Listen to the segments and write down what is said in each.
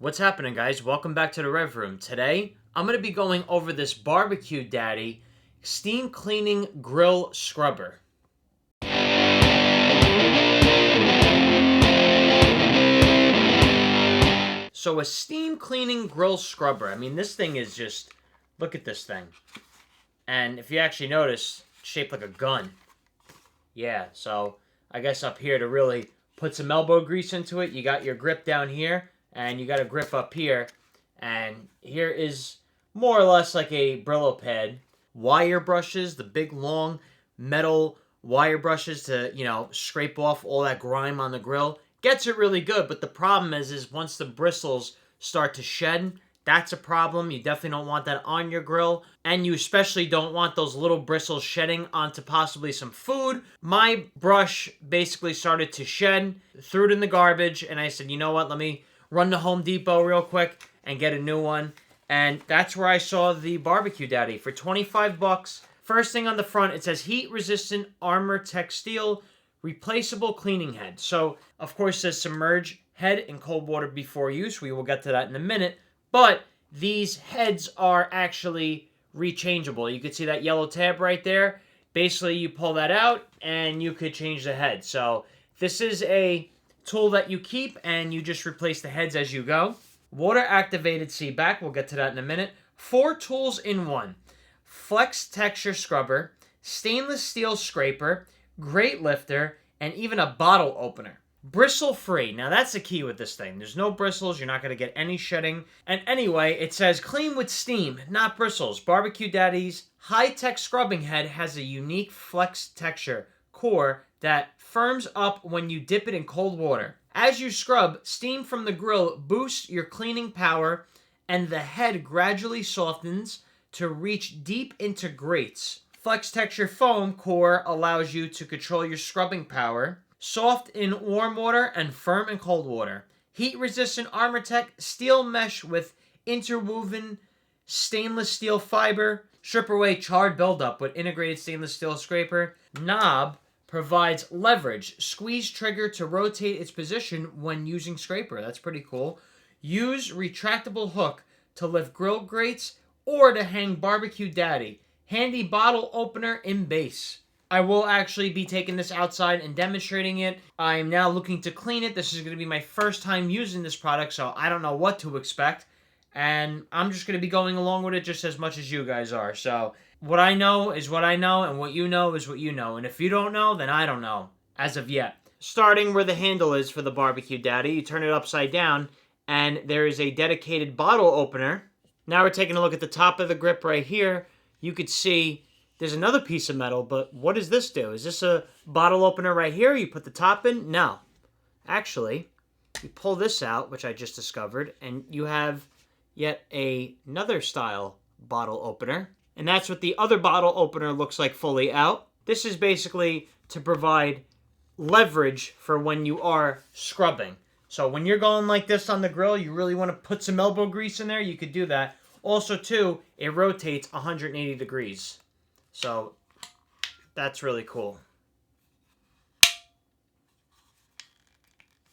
What's happening, guys? Welcome back to the Rev Room. Today, I'm going to be going over this BBQ Daddy Steam Cleaning Grill Scrubber. So a steam cleaning grill scrubber. I mean, this thing is just, look at this thing. And if you actually notice, it's shaped like a gun. Yeah, so I guess up here to really put some elbow grease into it, you got your grip down here. And you got a grip up here. And here is more or less like a Brillo pad. Wire brushes, the big long metal wire brushes to, scrape off all that grime on the grill. Gets it really good, but the problem is once the bristles start to shed, that's a problem. You definitely don't want that on your grill. And you especially don't want those little bristles shedding onto possibly some food. My brush basically started to shed, threw it in the garbage, and I said, you know what, let me run to Home Depot real quick and get a new one. And that's where I saw the BBQ Daddy for 25 bucks. First thing on the front, it says heat resistant armor tech steel replaceable cleaning head. So, of course, it says submerge head in cold water before use. We will get to that in a minute. But these heads are actually rechangeable. You can see that yellow tab right there. Basically, you pull that out and you could change the head. So, this is a tool that you keep and you just replace the heads as you go. Water activated seat back. We'll get to that in a minute. 4 tools in one. Flex texture scrubber, stainless steel scraper, grate lifter, and even a bottle opener. Bristle free. Now that's the key with this thing. There's no bristles. You're not going to get any shedding. And anyway, it says clean with steam, not bristles. BBQ Daddy's high-tech scrubbing head has a unique flex texture core that firms up when you dip it in cold water. As you scrub, steam from the grill boosts your cleaning power and the head gradually softens to reach deep into grates. Flex texture foam core allows you to control your scrubbing power. Soft in warm water and firm in cold water. Heat resistant ArmorTech steel mesh with interwoven stainless steel fiber. Strip away charred buildup with integrated stainless steel scraper. Knob provides leverage. Squeeze trigger to rotate its position when using scraper. That's pretty cool. Use retractable hook to lift grill grates or to hang BBQ Daddy. Handy bottle opener in base. I will actually be taking this outside and demonstrating it. I am now looking to clean it. This is going to be my first time using this product, so I don't know what to expect. And I'm just going to be going along with it just as much as you guys are. So what I know is what I know, and what you know is what you know. And if you don't know, then I don't know, as of yet. Starting where the handle is for the BBQ Daddy, you turn it upside down, and there is a dedicated bottle opener. Now we're taking a look at the top of the grip right here. You could see there's another piece of metal, but what does this do? Is this a bottle opener right here? You put the top in? No. Actually, you pull this out, which I just discovered, and you have yet another style bottle opener. And that's what the other bottle opener looks like fully out. This is basically to provide leverage for when you are scrubbing. So when you're going like this on the grill, you really want to put some elbow grease in there, you could do that. Also, too, it rotates 180 degrees. So that's really cool.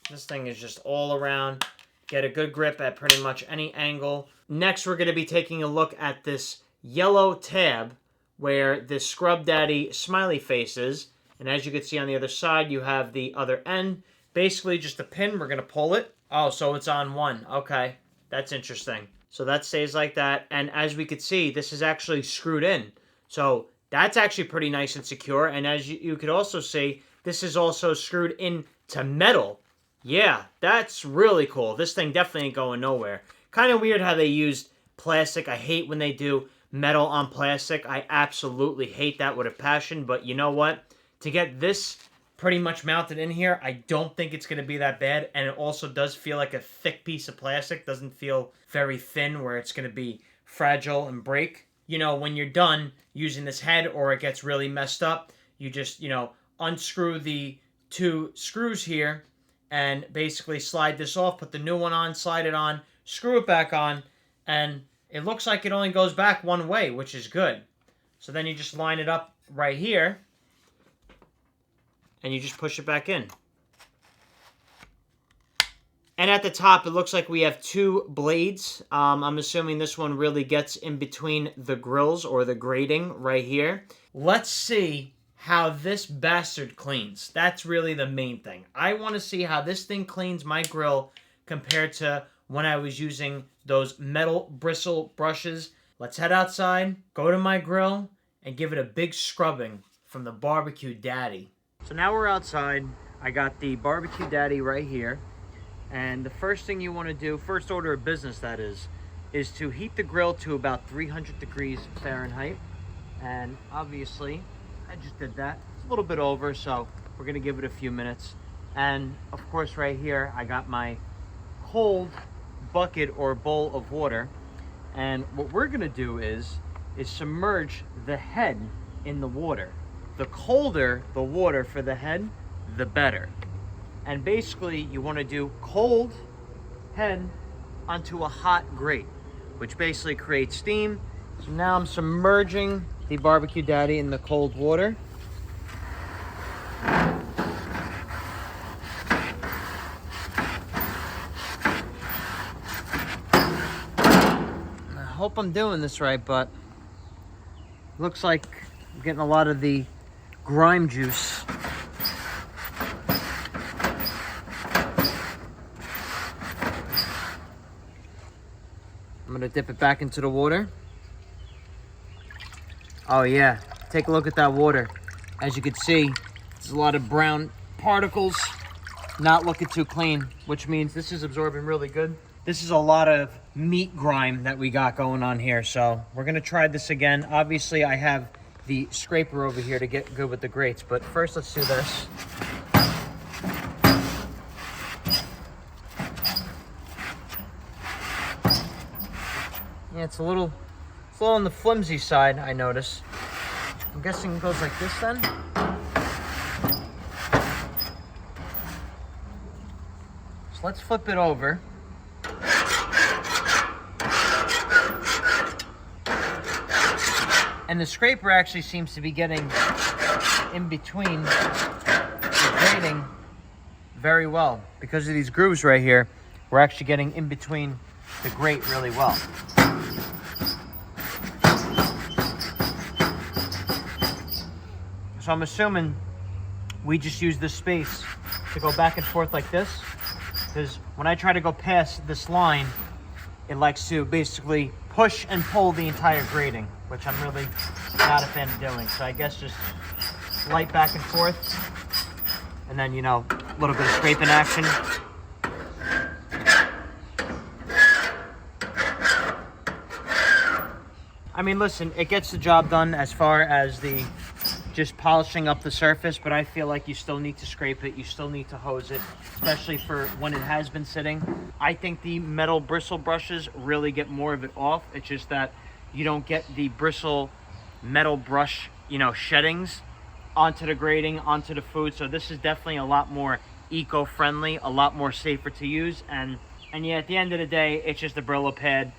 This thing is just all around. Get a good grip at pretty much any angle. Next, we're going to be taking a look at this yellow tab where this Scrub Daddy smiley face is. And as you can see on the other side, you have the other end. Basically just a pin. We're going to pull it. Oh, so it's on one. Okay, that's interesting. So that stays like that. And as we could see, this is actually screwed in. So that's actually pretty nice and secure. And as you could also see, this is also screwed into metal. Yeah, that's really cool. This thing definitely ain't going nowhere. Kind of weird how they used plastic. I hate when they do metal on plastic. I absolutely hate that with a passion. But you know what? To get this pretty much mounted in here, I don't think it's going to be that bad. And it also does feel like a thick piece of plastic. Doesn't feel very thin where it's going to be fragile and break. When you're done using this head or it gets really messed up, you just, unscrew the 2 screws here and basically slide this off, put the new one on, slide it on, screw it back on, and it looks like it only goes back one way, which is good. So then you just line it up right here, and you just push it back in. And at the top, it looks like we have 2 blades. I'm assuming this one really gets in between the grills or the grating right here. Let's see how this bastard cleans. That's really the main thing. I want to see how this thing cleans my grill compared to when I was using those metal bristle brushes. Let's head outside, go to my grill, and give it a big scrubbing from the BBQ Daddy. So now we're outside. I got the BBQ Daddy right here. And the first thing you want to do, first order of business that is to heat the grill to about 300 degrees Fahrenheit. And obviously, I just did that. It's a little bit over, so we're going to give it a few minutes. And of course, right here, I got my cold bucket or bowl of water. And what we're going to do is submerge the head in the water. The colder the water for the head, the better. And basically, you want to do cold head onto a hot grate, which basically creates steam. So now I'm submerging the BBQ Daddy in the cold water. I hope I'm doing this right, but looks like I'm getting a lot of the grime juice. I'm gonna dip it back into the water. Oh yeah, take a look at that water. As you can see, there's a lot of brown particles, not looking too clean, which means this is absorbing really good. This is a lot of meat grime that we got going on here, so we're gonna try this again. Obviously, I have the scraper over here to get good with the grates, but first let's do this. Yeah, it's a little on the flimsy side, I notice. I'm guessing it goes like this then. So let's flip it over. And the scraper actually seems to be getting in between the grating very well. Because of these grooves right here, we're actually getting in between the grate really well. So I'm assuming we just use this space to go back and forth like this, because when I try to go past this line, it likes to basically push and pull the entire grating, which I'm really not a fan of doing. So I guess just light back and forth, and then, you know, a little bit of scraping action. I mean, listen, it gets the job done as far as the just polishing up the surface, but I feel like you still need to scrape it. You still need to hose it, especially for when it has been sitting. I think the metal bristle brushes really get more of it off. It's just that you don't get the bristle metal brush, you know, sheddings onto the grating, onto the food. So this is definitely a lot more eco-friendly, a lot more safer to use. And yeah, at the end of the day, it's just a Brillo pad.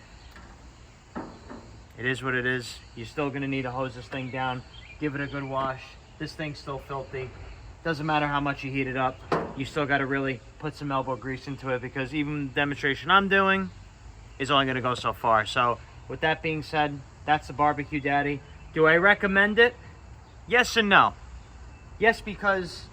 It is what it is. You're still gonna need to hose this thing down. Give it a good wash. This thing's still filthy. Doesn't matter how much you heat it up. You still got to really put some elbow grease into it, because even the demonstration I'm doing is only going to go so far. So with that being said, that's the BBQ Daddy. Do I recommend it? Yes and no. Yes, because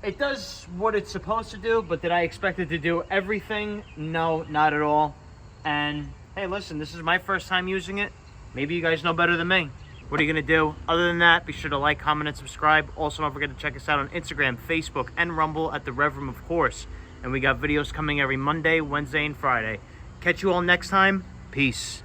it does what it's supposed to do, but did I expect it to do everything? No, not at all. And hey, listen, this is my first time using it. Maybe you guys know better than me. What are you going to do? Other than that, be sure to like, comment, and subscribe. Also, don't forget to check us out on Instagram, Facebook, and Rumble at The Rev Room, of course. And we got videos coming every Monday, Wednesday, and Friday. Catch you all next time. Peace.